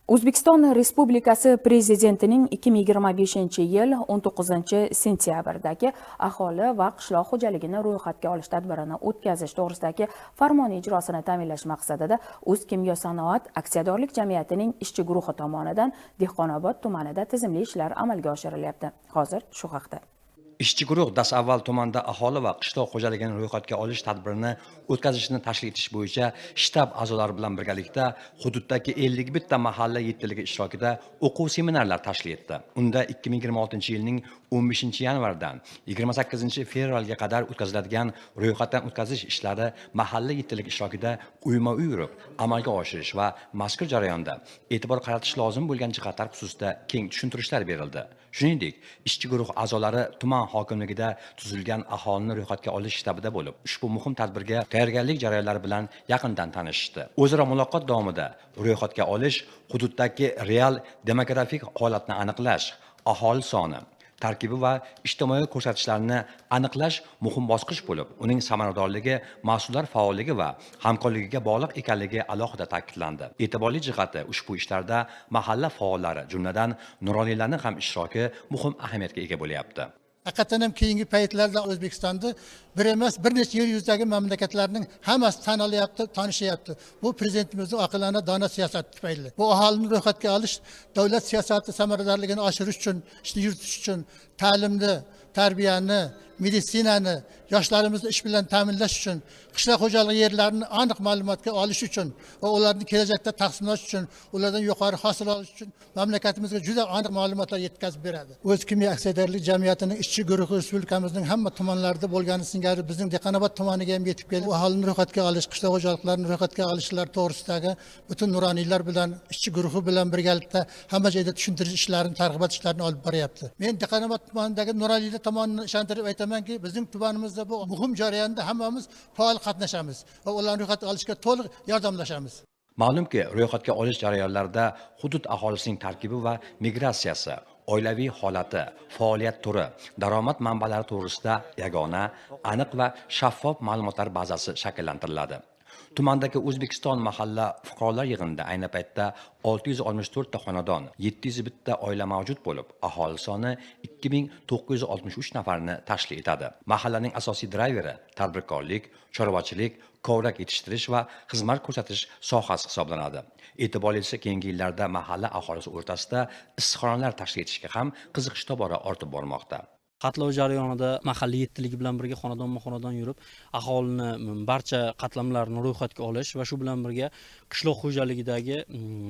O'zbekiston Respublikasi Prezidentining 2025-yil 19-sentyabrdagi aholi va qishloq xo'jaligini ro'yxatga olish tadbirini o'tkazish to'g'risidagi farmon ijrosini ta'minlash maqsadida O'zkimyo-sanoat aksiyadorlik jamiyatining ishchi guruhi tomonidan Dehqonobod tumanida tizimli ishlar amalga oshirilyapti. Hozir shu haqda. Ishchi guruh dasavval tumanda aholi va qishloq xo'jaligini ro'yxatga olish tadbirini o'tkazishni tashkil etish bo'yicha shtab a'zolari bilan birgalikda hududdagi 51 ta mahalla yetkaziligi ishtirokida o'quv seminarlar tashkil etdi. Unda 2026-yilning 15-yanvardan 28-fevralga qadar o'tkaziladigan ro'yxatdan o'tkazish ishlari mahalla yetkaziligi ishtirokida uyma-uy yurib amalga oshirish va mazkur jarayonda e'tibor qaratish lozim bo'lgan jihatlar xususida keng tushuntirishlar berildi. Shuningdek, ishchi guruh a'zolari tuman hokimligida tuzilgan aholini ro'yxatga olish shtabida bo'lib, ushbu muhim tadbirga tayyorgarlik jarayonlari bilan yaqindan tanishishdi. O'zaro muloqot davomida ro'yxatga olish hududdagi real demografik holatni aniqlash, aholi soni, tarkibi va ijtimoiy ko'rsatkichlarni aniqlash muhim bosqich bo'lib, uning samaradorligi, mas'ullar faolligi va hamkorligiga bog'liq ekanligi alohida ta'kidlandi. E'tiborli jihati ushbu ishlarda mahalla faollari, jumladan nuroniylarning ham ishtiroki muhim ahamiyatga ega bo'lyapti. Haqiqatan ham keyingi paytlarda O'zbekistonda bir emas, bir necha yer yuzidagi mamlakatlarning hammasi tanilyapti, tanishyapti. Bu prezidentimizning aqlona dona siyosati tufayli. Bu aholini ro'yxatga olish davlat siyosati samaradorligini oshirish uchun, ishni yuritish uchun, ta'limni, tarbiyani, meditsinani, yoshlarimizni ish bilan ta'minlash uchun, qishloq xo'jaligi yerlarini aniq ma'lumotga olish uchun va ularni kelajakda taqsimlash uchun, ulardan yuqori hosil olish uchun mamlakatimizga juda aniq ma'lumotlar yetkazib beradi. O'zkimyo aksiyadorlik jamiyatining ishchi guruhi respublikamizning hamma tumanlarida bo'lgani singari bizning Dehqonobod tumaniga ham yetib kelib, aholini ro'yxatga olish, qishloq xo'jaliklarini ro'yxatga olishlar to'g'risidagi butun nuroniylar bilan, ishchi guruhi bilan birgalikda hamma joyda tushuntirish ishlarini, targ'ibot ishlarini olib boryapti. Men Dehqonobod tumanidagi nuroniylar tomonidan ishontirib aytamanki, bizning tumanimizda bu muhim jarayonda hammamiz faol qatnashamiz va ularni ro'yxatga olishga to'liq yordamlashamiz. Ma'lumki, ro'yxatga olish jarayonlarida hudud aholisining tarkibi va migratsiyasi, oilaviy holati, faoliyat turi, daromad manbalari to'g'risida yagona, aniq va shaffof ma'lumotlar bazasi shakllantiriladi. Tumandagi O'zbekiston mahalla fuqarolar yig'inida ayni paytda 664 ta xonadon, 701 ta oila mavjud bo'lib, aholi soni 2963 nafarni tashkil etadi. Mahallaning asosiy drayveri tadbirkorlik, chorvachilik, kovrak yetishtirish va xizmat ko'rsatish sohasi hisoblanadi. E'tiborlisi, keyingi yillarda mahalla aholisi o'rtasida issiqxonalar tashkil etishga ham qiziqish tobora ortib bormoqda. Qatlov jarayonida mahalla yetkaziligi bilan birga xonadonma-xonadon yurib, aholini barcha qatlamlarini ro'yxatga olish va shu bilan birga qishloq xo'jaligidagi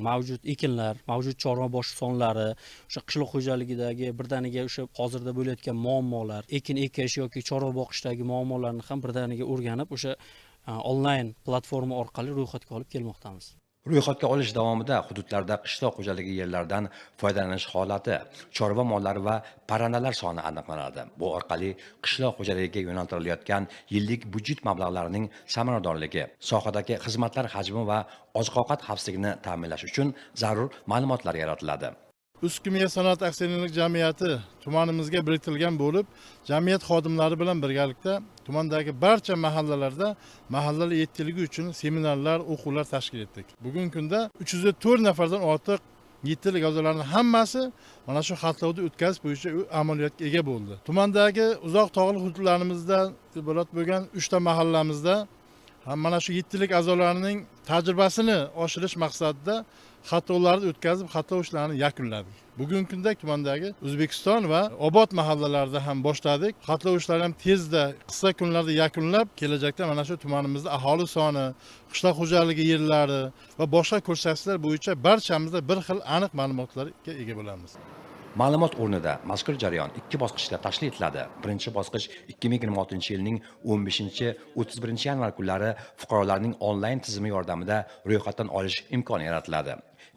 mavjud ekinlar, mavjud chorva bosh sonlari, o'sha qishloq xo'jaligidagi birdaniga o'sha hozirda bo'layotgan muammolar, ekin ekish yoki chorva boqishdagi muammolarni ham birdaniga o'rganib, o'sha onlayn platforma orqali ro'yxatga olib kelmoqdamiz. Ro'yxatga olish davomida hududlarda qishloq xo'jaligi yerlaridan foydalanish holati, chorva mollari va parrandalar soni aniqlanadi. Bu orqali qishloq xo'jaligiga yo'naltirilayotgan yillik budjet mablag'larining samaradorligi, sohadagi xizmatlar hajmi va oziq-ovqat xavfsizligini ta'minlash uchun zarur ma'lumotlar yaratiladi. O'zkimyo-sanoat aksiyadorlik jamiyati tumanimizga biriktirilgan bo'lib, jamiyat xodimlari bilan birgalikda tumandagi barcha mahallalarda mahallalar yetkaziligi uchun seminarlar, o'quvlar tashkil etdik. Bugungi kunda 304 nafardan ortiq yetkazilgan a'zolarning hammasi mana shu xatlovni o'tkazish bo'yicha amaliyotga ega bo'ldi. Tumandagi uzoq tog'li hududlarimizda iborat bo'lgan 3 ta mahallamizda mana shu yetkazilgan a'zolarining tajribasini oshirish maqsadida xatlovlarni o'tkazib, xatlov ishlarini yakunladik. Bugungi kunda tumandagi O'zbekiston va Obod mahallalarida ham boshladik. Xatlov ishlarini ham tezda, qisqa kunlarda yakunlab, kelajakda mana shu tumanimizda aholi soni, qishloq xo'jaligi yerlari va boshqa ko'rsatkichlar bo'yicha barchamizda bir xil aniq ma'lumotlarga ega bo'lamiz. Ma'lumot o'rnida mazkur jarayon 2 bosqichda tashkil etiladi. Birinchi bosqich 2026-yilning 15-31-yanvar kunlari fuqarolarning onlayn tizimi yordamida ro'yxatdan olish imkoni yaratiladi.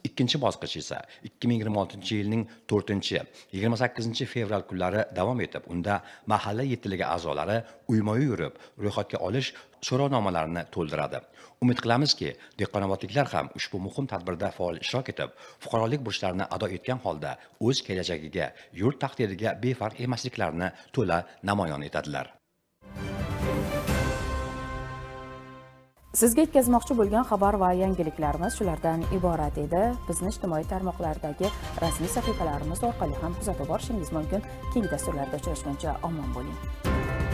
Ikkinchi bosqich esa 2026-yilning 4-28-fevral kunlari davom etib, unda mahalla yetkaziligi a'zolari uyma-uy yurib ro'yxatga olish so'rovnomalarini to'ldiradi. Umid qilamizki, dehqonobodliklar ham ushbu muhim tadbirda faol ishtirok etib, fuqarolik burchlarini ado etgan holda o'z kelajagiga, yurt taqdiriga befarq emasliklarini to'la namoyon etadilar. Sizga yetkazmoqchi bo'lgan xabar va yangiliklarimiz shulardan iborat edi. Bizni ijtimoiy tarmoqlardagi rasmiy sahifalarimiz orqali ham kuzatib borishingiz mumkin. Keyingi dasturlarda uchrashguncha omon bo'ling.